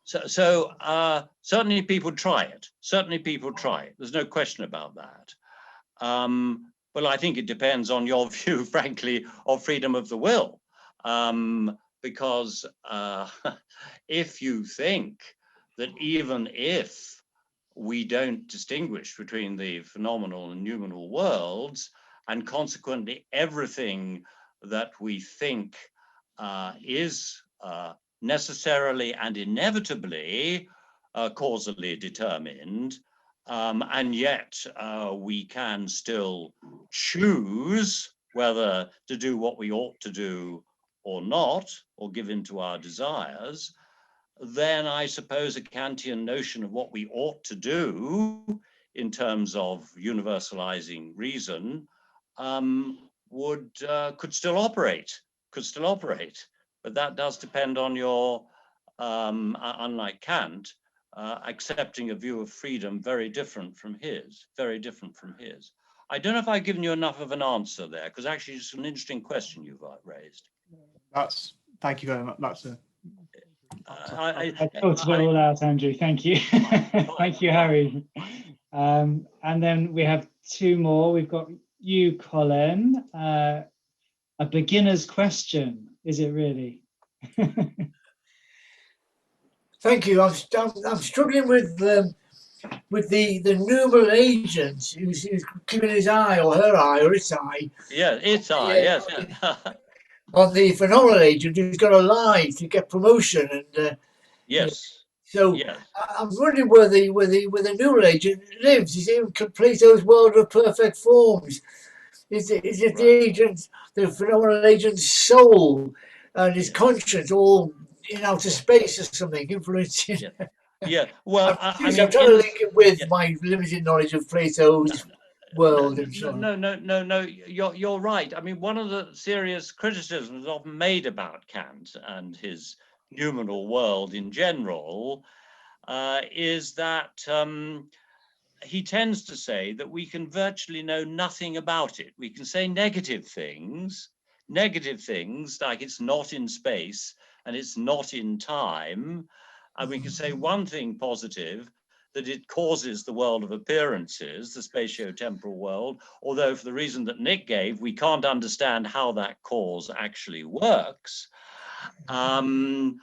B: Certainly people try it. Certainly people try it. There's no question about that. Well, I think it depends on your view, frankly, of freedom of the will. Because if you think that even if we don't distinguish between the phenomenal and noumenal worlds, and consequently everything that we think is necessarily and inevitably causally determined, and yet we can still choose whether to do what we ought to do or not, or give in to our desires, then I suppose a Kantian notion of what we ought to do in terms of universalizing reason could still operate, but that does depend on your, unlike Kant, accepting a view of freedom very different from his. I don't know if I've given you enough of an answer there, because actually it's an interesting question you've raised.
D: Thank you very much. That's
A: I sorted it all out, Andrew. Thank you. Thank you, Harry. And then we have two more. We've got you, Colin. A beginner's question, is it really?
E: Thank you. I'm struggling with the numeral agent who's keeping his eye, or her eye, or its eye.
B: Yeah, its eye. Yes.
E: On the phenomenal agent who's got to lie to get promotion, and
B: yes.
E: So
B: yes.
E: I'm wondering where the numeral agent lives. Is it in Plato's world of perfect forms? Is it the agent, the phenomenal agent's soul and his conscience all in outer space or something, influencing?
B: Yeah. Well,
E: I mean, I'm trying to link it with my limited knowledge of Plato's world and so on.
B: No. You're right. I mean, one of the serious criticisms often made about Kant and his noumenal world in general is that he tends to say that we can virtually know nothing about it. We can say negative things like it's not in space and it's not in time. And we can say one thing positive, that it causes the world of appearances, the spatio-temporal world, although for the reason that Nick gave, we can't understand how that cause actually works. And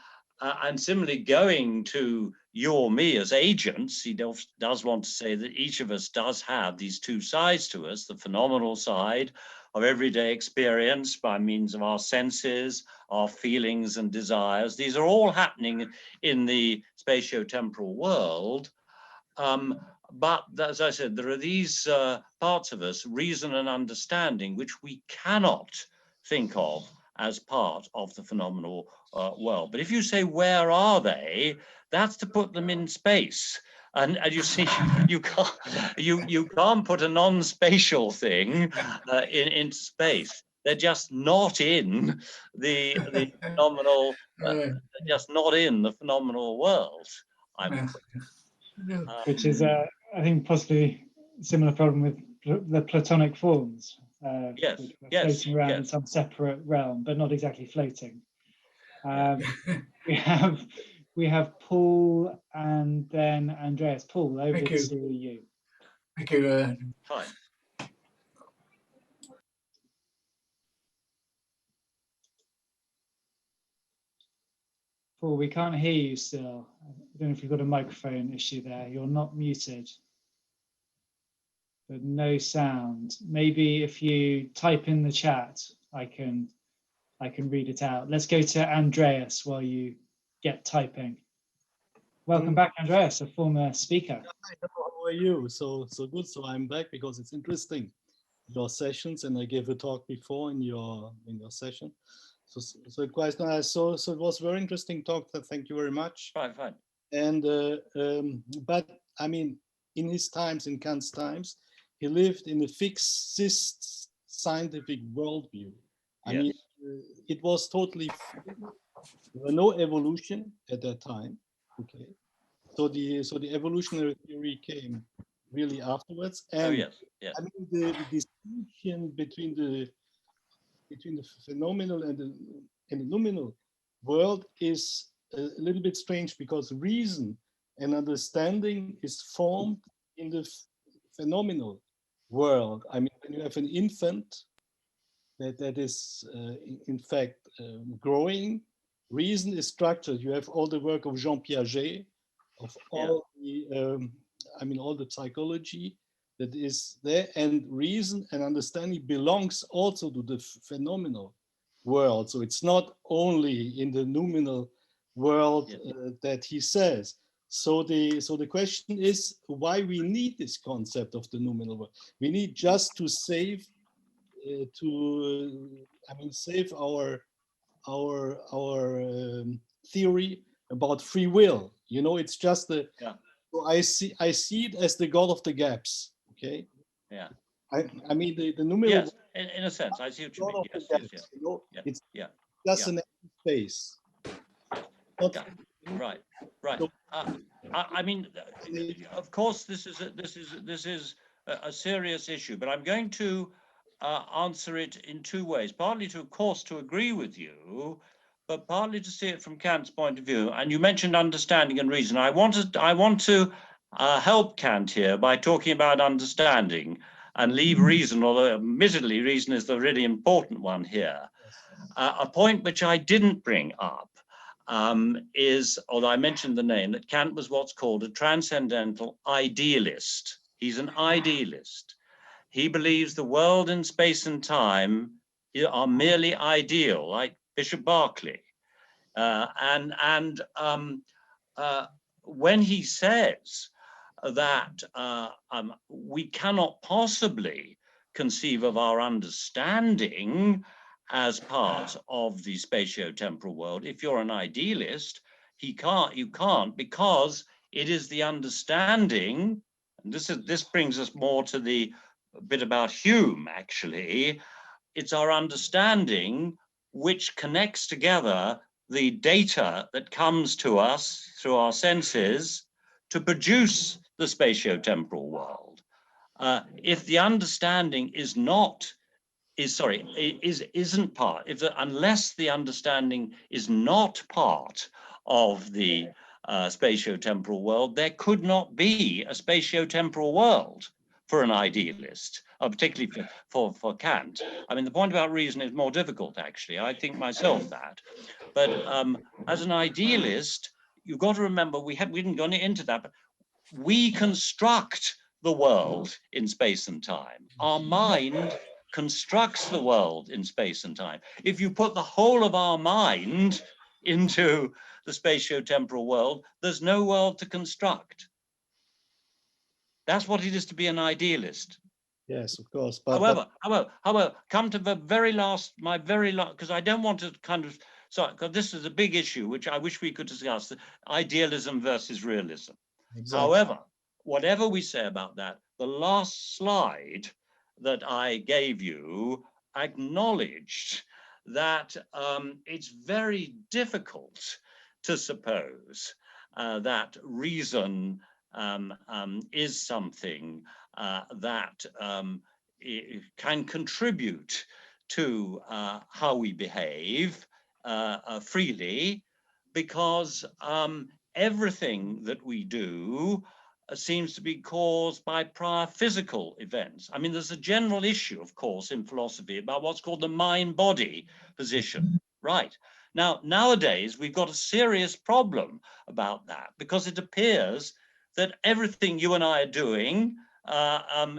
B: similarly, going to you or me as agents, he does want to say that each of us does have these two sides to us, the phenomenal side of everyday experience by means of our senses, our feelings and desires. These are all happening in the spatio-temporal world. But as I said, there are these parts of us, reason and understanding, which we cannot think of as part of the phenomenal world. But if you say, where are they? That's to put them in space. And you see, you can't put a non-spatial thing into space. They're just not in the phenomenal. They're just not in the phenomenal world.
A: Which is, I think, possibly a similar problem with the Platonic forms.
B: Yes,
A: Which are
B: yes,
A: floating around
B: yes.
A: in some separate realm, but not exactly floating. We have Paul and then Andreas. Paul, over
E: Thank you.
A: to you.
E: Thank you.
B: Fine.
A: Paul, we can't hear you still. I don't know if you've got a microphone issue there. You're not muted, but no sound. Maybe if you type in the chat, I can read it out. Let's go to Andreas while you get typing. Welcome back, Andreas, a former speaker.
F: Hi, hello, how are you? So good. So I'm back because it's interesting, your sessions, and I gave a talk before in your session. So quite nice. So it was very interesting talk. Thank you very much.
B: Fine.
F: And but I mean, in his times, in Kant's times, he lived in a fixed scientific worldview. I mean, it was totally free. There were no evolution at that time. Okay, so the evolutionary theory came really afterwards, and
B: yes.
F: I mean the distinction between the phenomenal and the nominal world is a little bit strange, because reason and understanding is formed in the phenomenal world. I mean, when you have an infant that is in fact growing, reason is structured. You have all the work of Jean Piaget, of all the all the psychology that is there, and reason and understanding belongs also to the phenomenal world. So it's not only in the nominal world that he says. So the question is why we need this concept of the nominal world. We need just to save save our theory about free will. You know, it's just the. So I see it as the God of the gaps. Okay.
B: Yeah.
F: I mean the numeral.
B: Yes, in a sense, I see what you mean. Yes.
F: You know,
B: yeah.
F: It's
B: yeah.
F: just an empty space.
B: Right. So, I mean, of course, this is a serious issue, but I'm going to answer it in two ways. Partly to, of course, to agree with you, but partly to see it from Kant's point of view. And you mentioned understanding and reason. I want to help Kant here by talking about understanding and leave reason, although admittedly reason is the really important one here. A point which I didn't bring up is, although I mentioned the name, that Kant was what's called a transcendental idealist. He's an idealist. He believes the world and space and time are merely ideal, like Bishop Berkeley. When he says that we cannot possibly conceive of our understanding as part of the spatio-temporal world, if you're an idealist, you can't, because it is the understanding, and this brings us more to the bit about Hume, actually. It's our understanding which connects together the data that comes to us through our senses to produce the spatio-temporal world. If the understanding unless the understanding is not part of the spatio-temporal world, there could not be a spatio-temporal world for an idealist, particularly for Kant. I mean, the point about reason is more difficult, actually. I think myself that. But as an idealist, you've got to remember, we didn't go into that, but we construct the world in space and time. Our mind constructs the world in space and time. If you put the whole of our mind into the spatio-temporal world, there's no world to construct. That's what it is to be an idealist.
F: Yes, of course. But
B: However, come to the very last, because I don't want to kind of, so because this is a big issue which I wish we could discuss: idealism versus realism.
F: exactly.
B: However, whatever we say about that, the last slide that I gave you acknowledged that it's very difficult to suppose that reason is something that can contribute to how we behave freely, because everything that we do seems to be caused by prior physical events. I mean, there's a general issue, of course, in philosophy about what's called the mind-body position, right? Now, nowadays, we've got a serious problem about that, because it appears that everything you and I are doing a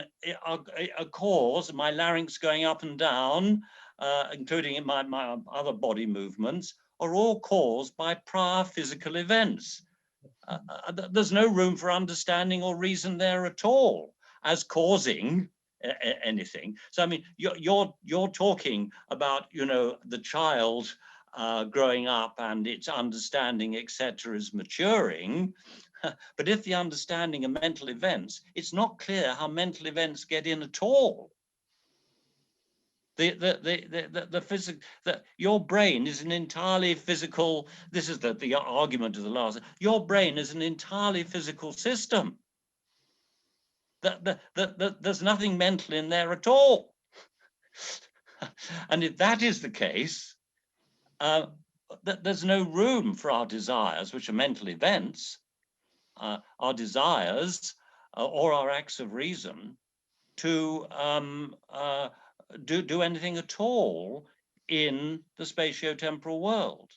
B: cause, my larynx going up and down, including in my other body movements, are all caused by prior physical events. There's no room for understanding or reason there at all as causing anything. So I mean, you're talking about, you know, the child growing up and its understanding, etc., is maturing. But if the understanding of mental events, it's not clear how mental events get in at all. Your brain is an entirely physical. This is the argument of the last. Your brain is an entirely physical system. There's nothing mental in there at all. And if that is the case, there's no room for our desires, which are mental events, our desires or our acts of reason, to do anything at all in the spatio-temporal world.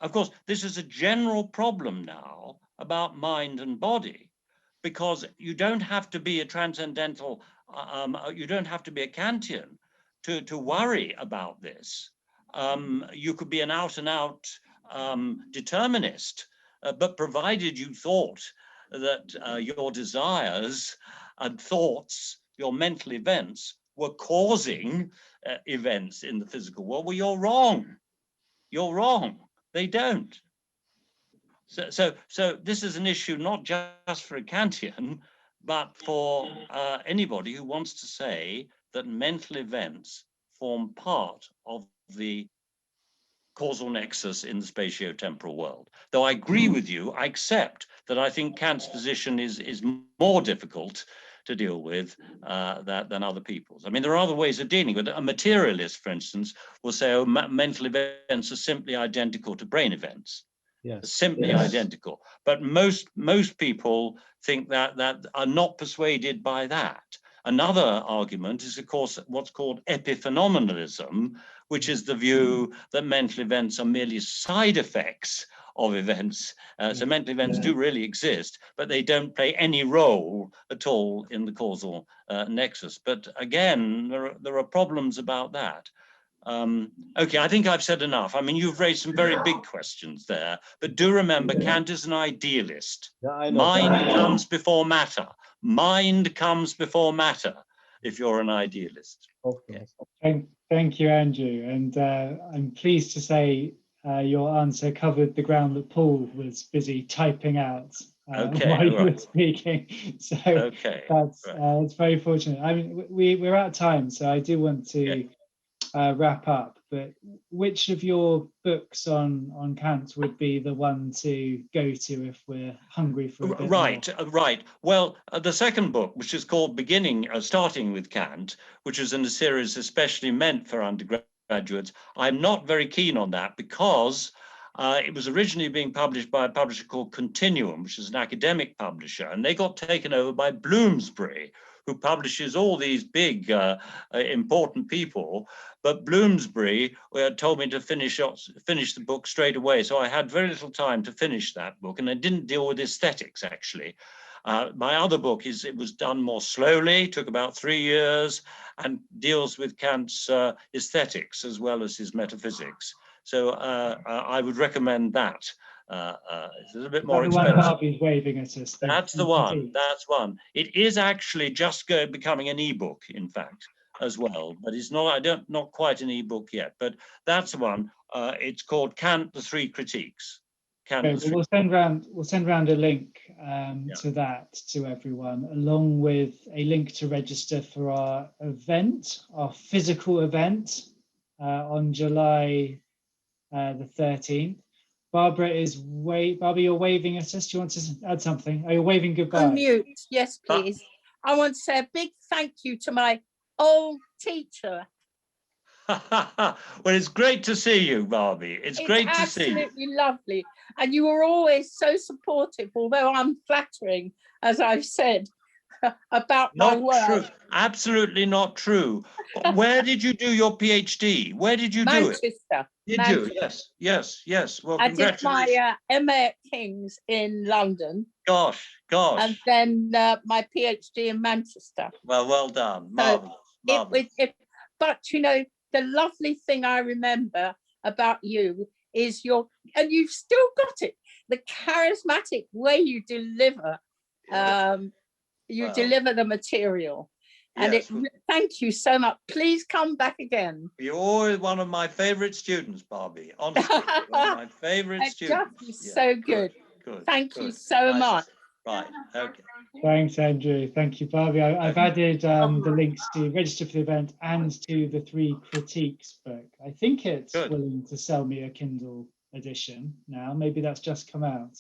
B: Of course, this is a general problem now about mind and body, because you don't have to be a transcendental, you don't have to be a Kantian to worry about this. You could be an out-and-out determinist, but provided you thought that your desires and thoughts, your mental events, were causing events in the physical world, well, you're wrong. You're wrong. They don't. So this is an issue not just for a Kantian, but for anybody who wants to say that mental events form part of the causal nexus in the spatio-temporal world. Though I agree with you, I accept that I think Kant's position is more difficult to deal with than other people's. I mean, there are other ways of dealing with it. A materialist, for instance, will say, oh, mental events are simply identical to brain events.
F: Yes.
B: Simply identical. But most people think that are not persuaded by that. Another argument is, of course, what's called epiphenomenalism, which is the view that mental events are merely side effects of events. So mental events do really exist, but they don't play any role at all in the causal nexus. But again, there are problems about that. Okay, I think I've said enough. I mean, you've raised some very big questions there, but do remember, Kant is an idealist.
F: Yeah, I know.
B: Mind comes before matter. Mind comes before matter, if you're an idealist.
F: Of course.
A: Thank you, Andrew. And I'm pleased to say your answer covered the ground that Paul was busy typing out while you were speaking. So it's very fortunate. I mean, we're out of time, so I do want to wrap up. But which of your books on Kant would be the one to go to if we're hungry for a bit more?
B: Right. Well, the second book, which is called Starting with Kant, which is in a series especially meant for undergraduates, I'm not very keen on that because it was originally being published by a publisher called Continuum, which is an academic publisher, and they got taken over by Bloomsbury, who publishes all these big, important people. But Bloomsbury told me to finish the book straight away. So I had very little time to finish that book, and I didn't deal with aesthetics, actually. My other book it was done more slowly, took about 3 years, and deals with Kant's aesthetics as well as his metaphysics. So I would recommend that It's a little bit
A: Is
B: more
A: that the one
B: expensive.
A: Barbie's waving at us?
B: That's the one. That's one. It is actually just becoming an ebook, in fact, as well. But it's not. Not quite an ebook yet. But that's the one. It's called Kant: The Three Critiques. Kant.
A: Okay, well, we'll send round a link
B: Yeah.
A: to that to everyone, along with a link to register for our event, our physical event on July the 13th. Barbara Barbara, you're waving at us. Do you want to add something? Are you waving goodbye?
G: Unmute, yes, please. I want to say a big thank you to my old teacher.
B: Well, it's great to see you, Barbie. It's great to see you.
G: Absolutely lovely. And you were always so supportive, although unflattering, as I've said, about my
B: Not
G: work.
B: true. Absolutely not true. Where did you do your PhD? Where did you do it?
G: Manchester.
B: Did you? Yes, yes, yes. Well,
G: I did
B: congratulations.
G: my MA at King's in London,
B: Gosh, gosh.
G: and then my PhD in Manchester.
B: Well, well done. Marvelous. Marvelous.
G: But you know, the lovely thing I remember about you is and you've still got it, the charismatic way you deliver. You deliver the material. And
B: Yes.
G: thank you so much. Please come back again.
B: You're one of my favorite students, Barbie. Honestly, one of my favorite students.
G: Just is so good.
B: Good.
G: Thank you so much.
B: Right. Okay.
A: Thanks, Andrew. Thank you, Barbie. I've added the links to register for the event and to the Three Critiques book. I think it's willing to sell me a Kindle edition now. Maybe that's just come out.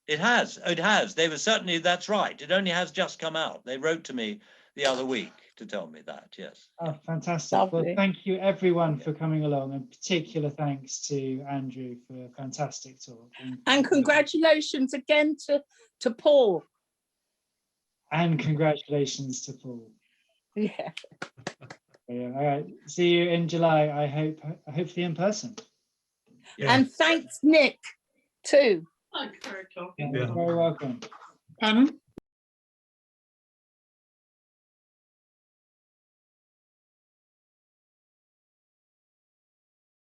B: It has. It has. They were certainly. That's right. It only has just come out. They wrote to me the other week to tell me that. Yes.
A: Oh, fantastic.
G: Lovely.
A: Well, thank you everyone for coming along, and particular thanks to Andrew for a fantastic talk.
G: And congratulations again to Paul.
A: And congratulations to Paul.
G: Yeah.
A: All right. See you in July. I hope, hopefully in person.
C: Yeah.
G: And thanks, Nick, too.
A: You're very welcome.
H: Pardon?